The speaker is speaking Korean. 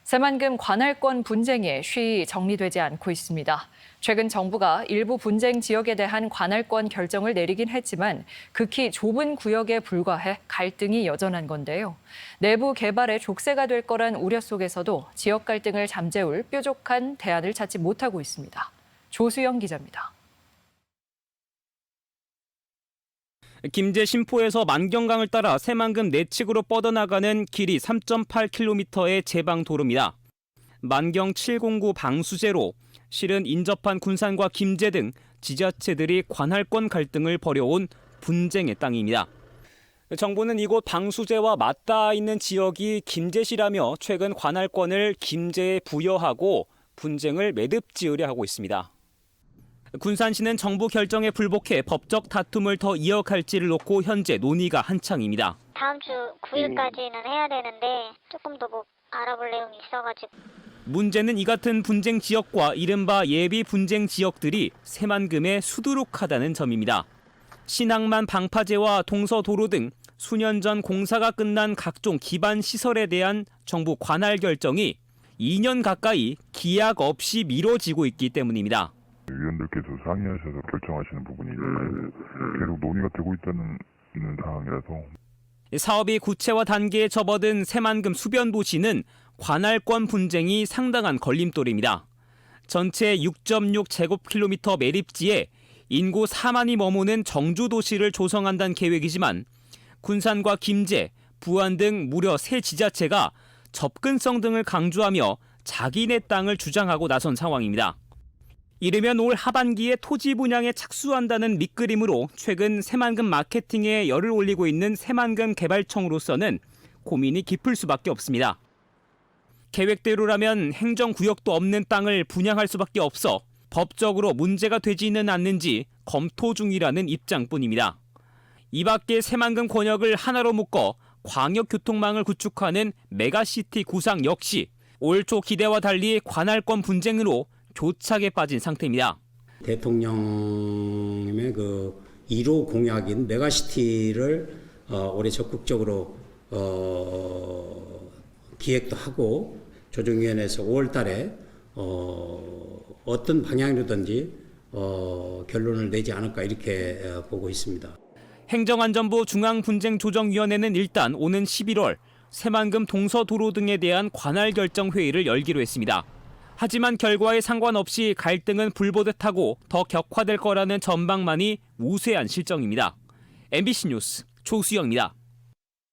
새만금 관할권 분쟁이 쉬이 정리되지 않고 있습니다. 최근 정부가 일부 분쟁 지역에 대한 관할권 결정을 내리긴 했지만 극히 좁은 구역에 불과해 갈등이 여전한 건데요. 내부 개발의 족쇄가 될 거란 우려 속에서도 지역 갈등을 잠재울 뾰족한 대안을 찾지 못하고 있습니다. 조수영 기자입니다. 김제 신포에서 만경강을 따라 새만금 내측으로 뻗어나가는 길이 3.8km의 제방도로입니다. 만경 709 방수제로 실은 인접한 군산과 김제 등 지자체들이 관할권 갈등을 벌여온 분쟁의 땅입니다. 정부는 이곳 방수제와 맞닿아 있는 지역이 김제시라며 최근 관할권을 김제에 부여하고 분쟁을 매듭지으려 하고 있습니다. 군산시는 정부 결정에 불복해 법적 다툼을 더 이어갈지를 놓고 현재 논의가 한창입니다. 다음 주 9일까지는 해야 되는데 조금 더 알아볼 내용이 있어가지고. 문제는 이 같은 분쟁 지역과 이른바 예비 분쟁 지역들이 새만금에 수두룩하다는 점입니다. 신항만 방파제와 동서도로 등 수년 전 공사가 끝난 각종 기반 시설에 대한 정부 관할 결정이 2년 가까이 기약 없이 미뤄지고 있기 때문입니다. 위원들께서 상의하셔서 결정하시는 부분이 계속 논의가 되고 있는 상황이라서 사업이 구체화 단계에 접어든 새만금 수변도시는 관할권 분쟁이 상당한 걸림돌입니다. 전체 6.6제곱킬로미터 매립지에 인구 4만이 머무는 정주도시를 조성한다는 계획이지만 군산과 김제, 부안 등 무려 3지자체가 접근성 등을 강조하며 자기네 땅을 주장하고 나선 상황입니다. 이르면 올 하반기에 토지 분양에 착수한다는 밑그림으로 최근 새만금 마케팅에 열을 올리고 있는 새만금 개발청으로서는 고민이 깊을 수밖에 없습니다. 계획대로라면 행정구역도 없는 땅을 분양할 수밖에 없어 법적으로 문제가 되지는 않는지 검토 중이라는 입장뿐입니다. 이 밖에 새만금 권역을 하나로 묶어 광역교통망을 구축하는 메가시티 구상 역시 올 초 기대와 달리 관할권 분쟁으로 교착에 빠진 상태입니다. 대통령님의 1호 공약인 메가시티를 올해 적극적으로 기획도 하고 조정위원회에서 5월 달에 어떤 방향이든지 결론을 내지 않을까 이렇게 보고 있습니다. 행정안전부 중앙분쟁조정위원회는 일단 오는 11월 새만금 동서도로 등에 대한 관할 결정 회의를 열기로 했습니다. 하지만 결과에 상관없이 갈등은 불보듯하고 더 격화될 거라는 전망만이 우세한 실정입니다. MBC 뉴스 조수영입니다.